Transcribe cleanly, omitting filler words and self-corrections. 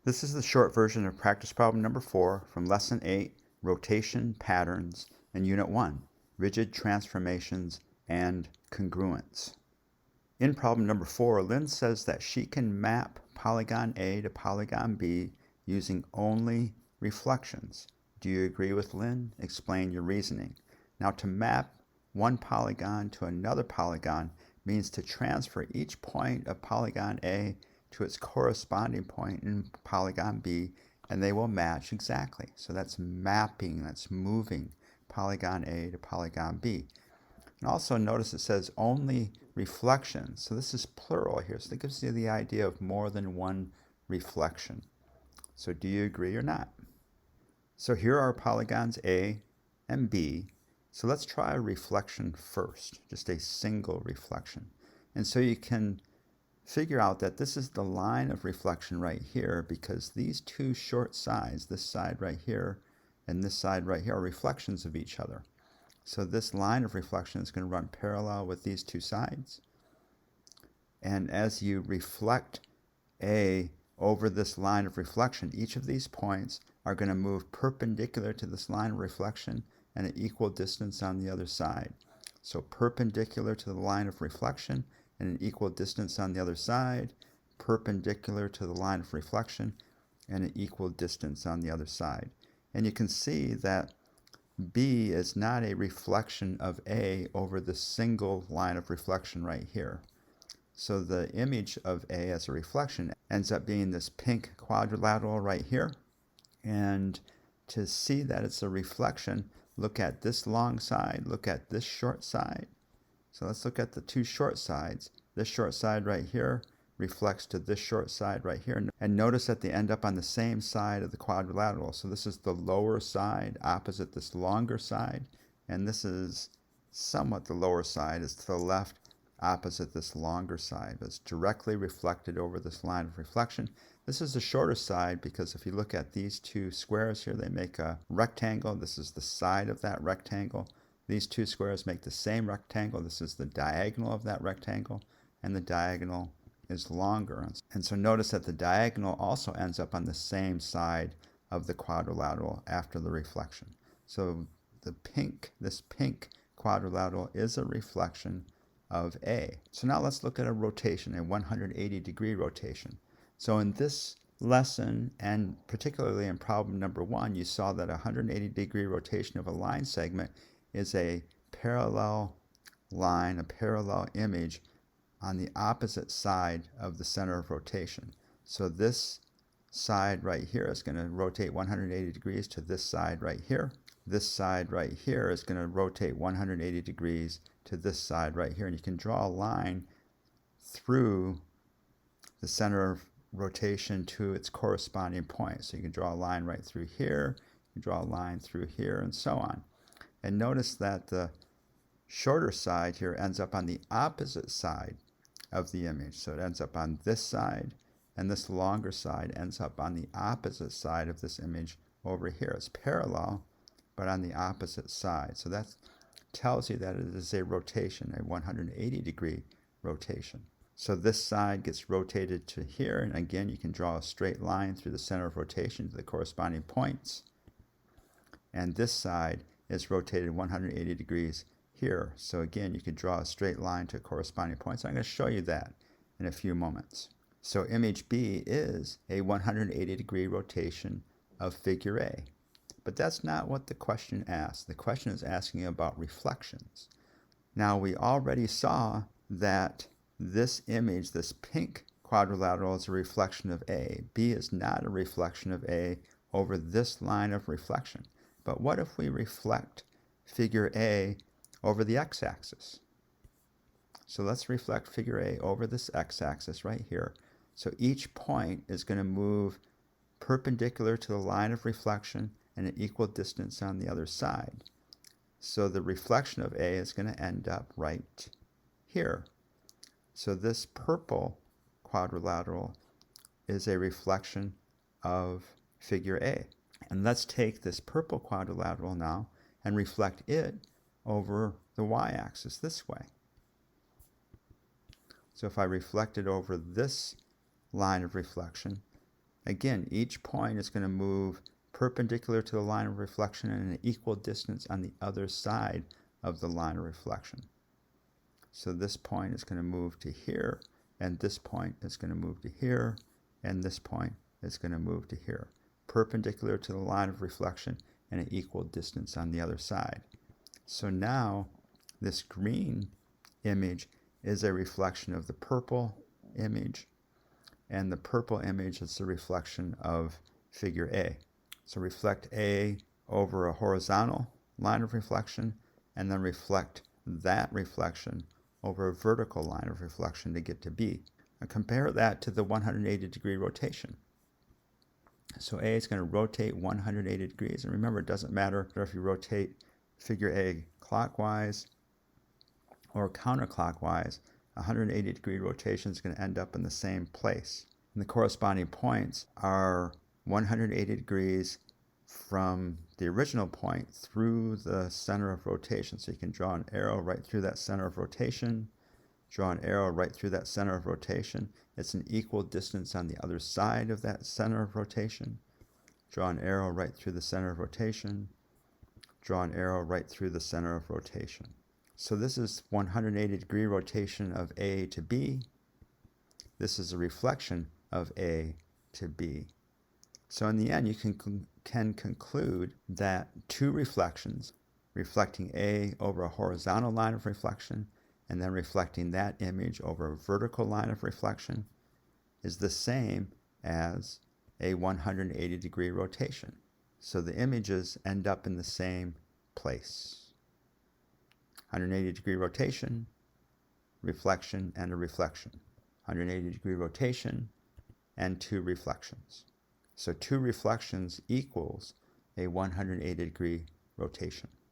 This is the short version of practice problem number 4 from Lesson 8, Rotation Patterns, and Unit 1, Rigid Transformations and Congruence. In problem number 4, Lynn says that she can map polygon A to polygon B using only reflections. Do you agree with Lynn? Explain your reasoning. Now, to map one polygon to another polygon means to transfer each point of polygon A to its corresponding point in polygon B, and they will match exactly. So that's mapping, that's moving polygon A to polygon B. And also notice it says only reflections. So this is plural here. So that gives you the idea of more than one reflection. So do you agree or not? So here are polygons A and B. So let's try a reflection first, just a single reflection. And so you can figure out that this is the line of reflection right here because these two short sides, this side right here and this side right here, are reflections of each other. So this line of reflection is going to run parallel with these two sides. And as you reflect A over this line of reflection, each of these points are going to move perpendicular to this line of reflection and an equal distance on the other side. So perpendicular to the line of reflection and an equal distance on the other side, perpendicular to the line of reflection and an equal distance on the other side. And you can see that B is not a reflection of A over the single line of reflection right here. So the image of A as a reflection ends up being this pink quadrilateral right here. And to see that it's a reflection, look at this long side, look at this short side. So let's look at the two short sides. This short side right here reflects to this short side right here. And notice that they end up on the same side of the quadrilateral. So this is the lower side opposite this longer side. And this is somewhat the lower side. It's to the left opposite this longer side. But it's directly reflected over this line of reflection. This is the shorter side because if you look at these two squares here, they make a rectangle. This is the side of that rectangle. These two squares make the same rectangle. This is the diagonal of that rectangle, and the diagonal is longer. And so notice that the diagonal also ends up on the same side of the quadrilateral after the reflection. So this pink quadrilateral is a reflection of A. So now let's look at a rotation, a 180-degree rotation. So in this lesson, and particularly in problem number 1, you saw that a 180-degree rotation of a line segment is a parallel line, a parallel image on the opposite side of the center of rotation. So this side right here is going to rotate 180 degrees to this side right here. This side right here is going to rotate 180 degrees to this side right here. And you can draw a line through the center of rotation to its corresponding point. So you can draw a line right through here, you draw a line through here, and so on. And notice that the shorter side here ends up on the opposite side of the image. So it ends up on this side, and this longer side ends up on the opposite side of this image over here. It's parallel, but on the opposite side. So that tells you that it is a rotation, a 180-degree rotation. So this side gets rotated to here, and again, you can draw a straight line through the center of rotation to the corresponding points. And this side is rotated 180 degrees here. So again, you could draw a straight line to corresponding points. I'm going to show you that in a few moments. So image B is a 180-degree rotation of figure A. But that's not what the question asks. The question is asking about reflections. Now, we already saw that this image, this pink quadrilateral, is a reflection of A. B is not a reflection of A over this line of reflection. But what if we reflect figure A over the x-axis? So let's reflect figure A over this x-axis right here. So each point is going to move perpendicular to the line of reflection and an equal distance on the other side. So the reflection of A is going to end up right here. So this purple quadrilateral is a reflection of figure A. And let's take this purple quadrilateral now and reflect it over the y-axis this way. So if I reflect it over this line of reflection, Again, each point is going to move perpendicular to the line of reflection and an equal distance on the other side of the line of reflection. So this point is going to move to here, and this point is going to move to here, and this point is going to move to here, perpendicular to the line of reflection and an equal distance on the other side. So now this green image is a reflection of the purple image, and the purple image is the reflection of figure A. So reflect A over a horizontal line of reflection, and then reflect that reflection over a vertical line of reflection to get to B. And compare that to the 180-degree rotation. So A is going to rotate 180 degrees. And remember, it doesn't matter if you rotate figure A clockwise or counterclockwise, 180-degree rotation is going to end up in the same place. And the corresponding points are 180 degrees from the original point through the center of rotation. So you can draw an arrow right through that center of rotation, draw an arrow right through that center of rotation. It's an equal distance on the other side of that center of rotation. Draw an arrow right through the center of rotation, draw an arrow right through the center of rotation. So this is 180-degree rotation of A to B. This is a reflection of A to B. So in the end, you can conclude that two reflections, reflecting A over a horizontal line of reflection and then reflecting that image over a vertical line of reflection, is the same as a 180-degree rotation. So the images end up in the same place. 180-degree rotation, reflection, and a reflection. 180-degree rotation and two reflections. So two reflections equals a 180-degree rotation.